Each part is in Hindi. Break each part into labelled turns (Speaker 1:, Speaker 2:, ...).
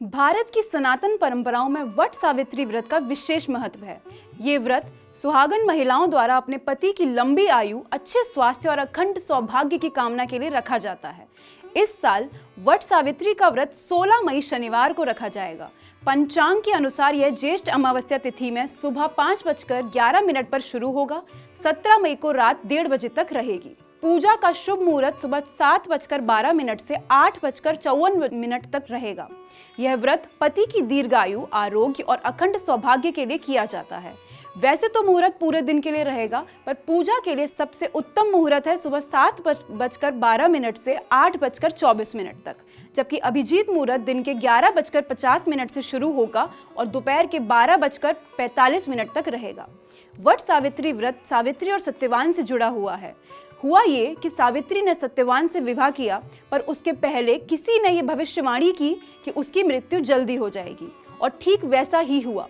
Speaker 1: भारत की सनातन परंपराओं में वट सावित्री व्रत का विशेष महत्व है। ये व्रत सुहागन महिलाओं द्वारा अपने पति की लंबी आयु, अच्छे स्वास्थ्य और अखंड सौभाग्य की कामना के लिए रखा जाता है। इस साल वट सावित्री का व्रत 16 मई शनिवार को रखा जाएगा। पंचांग के अनुसार यह ज्येष्ठ अमावस्या तिथि में सुबह 5:11 पर शुरू होगा। 17 मई को रात 1:30 बजे तक रहेगी। पूजा का शुभ मुहूर्त सुबह 7:12 से 8:54 तक रहेगा। यह व्रत पति की दीर्घायु, आरोग्य और अखंड सौभाग्य के लिए किया जाता है। वैसे तो मुहूर्त पूरे दिन के लिए रहेगा, पर पूजा के लिए सबसे उत्तम मुहूर्त है सुबह 7:12 से 8:24 तक, जबकि अभिजीत मुहूर्त दिन के 11:50 से शुरू होगा और दोपहर के 12:45 तक रहेगा। वट सावित्री व्रत सावित्री और सत्यवान से जुड़ा हुआ है। हुआ ये कि सावित्री ने सत्यवान से विवाह किया, पर उसके पहले किसी ने ये भविष्यवाणी की कि उसकी मृत्यु जल्दी हो जाएगी, और ठीक वैसा ही हुआ।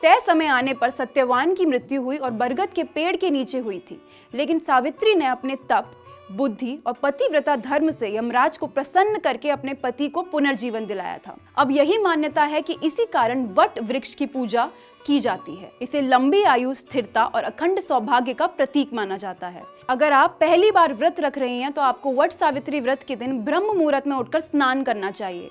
Speaker 1: तय समय आने पर सत्यवान की मृत्यु हुई और बरगद के पेड़ के नीचे हुई थी। लेकिन सावित्री ने अपने तप, बुद्धि और पतिव्रता धर्म से यमराज को प्रसन्न करके अपने पति को पुनर्जीवन दिलाया था। अब यही मान्यता है कि इसी कारण वट वृक्ष की पूजा की जाती है। इसे लंबी आयु, स्थिरता और अखंड सौभाग्य का प्रतीक माना जाता है। अगर आप पहली बार व्रत रख रही हैं तो आपको वट सावित्री व्रत के दिन ब्रह्म मुहूर्त में उठकर स्नान करना चाहिए।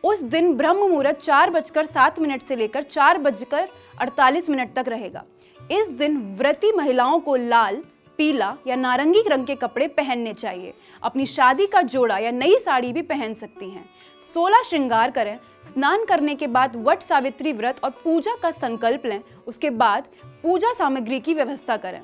Speaker 1: उस दिन ब्रह्म मुहूर्त 4:07 से लेकर 4:48 तक रहेगा। इस दिन व्रती महिलाओं को लाल, पीला या नारंगी रंग के कपड़े पहनने चाहिए। अपनी शादी का जोड़ा या नई साड़ी भी पहन सकती हैं। 16 श्रृंगार करें। स्नान करने के बाद वट सावित्री व्रत और पूजा का संकल्प लें। उसके बाद पूजा सामग्री की व्यवस्था करें।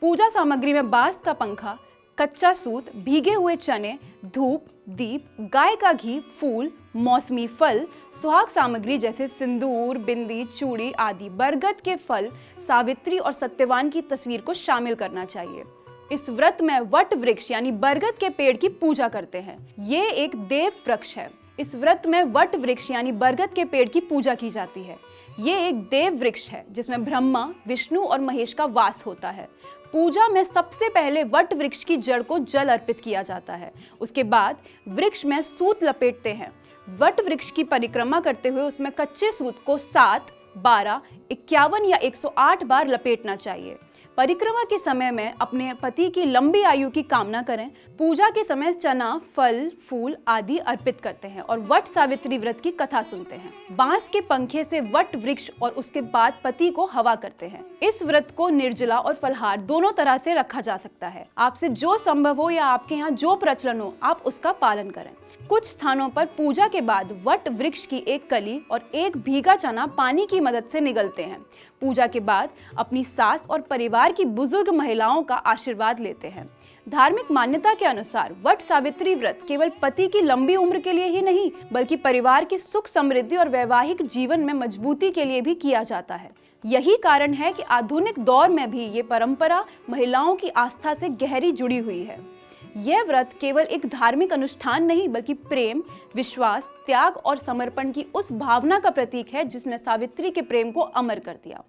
Speaker 1: पूजा सामग्री में बांस का पंखा, कच्चा सूत, भीगे हुए चने, धूप, दीप, गाय का घी, फूल, मौसमी फल, सुहाग सामग्री जैसे सिंदूर, बिंदी, चूड़ी आदि, बरगद के फल, सावित्री और सत्यवान की तस्वीर को शामिल करना चाहिए। इस व्रत में वट वृक्ष यानी बरगद के पेड़ की पूजा करते हैं। ये एक देव वृक्ष है। इस व्रत में वट वृक्ष यानी बरगद के पेड़ की पूजा की जाती है। ये एक देव वृक्ष है जिसमें ब्रह्मा, विष्णु और महेश का वास होता है। पूजा में सबसे पहले वट वृक्ष की जड़ को जल अर्पित किया जाता है। उसके बाद वृक्ष में सूत लपेटते हैं। वट वृक्ष की परिक्रमा करते हुए उसमें कच्चे सूत को 7, 12, 51 या 108 बार लपेटना चाहिए। परिक्रमा के समय में अपने पति की लंबी आयु की कामना करें। पूजा के समय चना, फल, फूल आदि अर्पित करते हैं और वट सावित्री व्रत की कथा सुनते हैं। बांस के पंखे से वट वृक्ष और उसके बाद पति को हवा करते हैं। इस व्रत को निर्जला और फलहार दोनों तरह से रखा जा सकता है। आपसे जो संभव हो या आपके यहाँ जो प्रचलन हो, आप उसका पालन करें। कुछ स्थानों पर पूजा के बाद वट वृक्ष की एक कली और एक भीगा चना पानी की मदद से निगलते हैं। पूजा के बाद अपनी सास और परिवार की बुजुर्ग महिलाओं का आशीर्वाद लेते हैं। धार्मिक मान्यता के अनुसार वट सावित्री व्रत केवल पति की लंबी उम्र के लिए ही नहीं, बल्कि परिवार की सुख समृद्धि और वैवाहिक जीवन में मजबूती के लिए भी किया जाता है। यही कारण है कि आधुनिक दौर में भी ये परंपरा महिलाओं की आस्था से गहरी जुड़ी हुई है। यह व्रत केवल एक धार्मिक अनुष्ठान नहीं, बल्कि प्रेम, विश्वास, त्याग और समर्पण की उस भावना का प्रतीक है जिसने सावित्री के प्रेम को अमर कर दिया।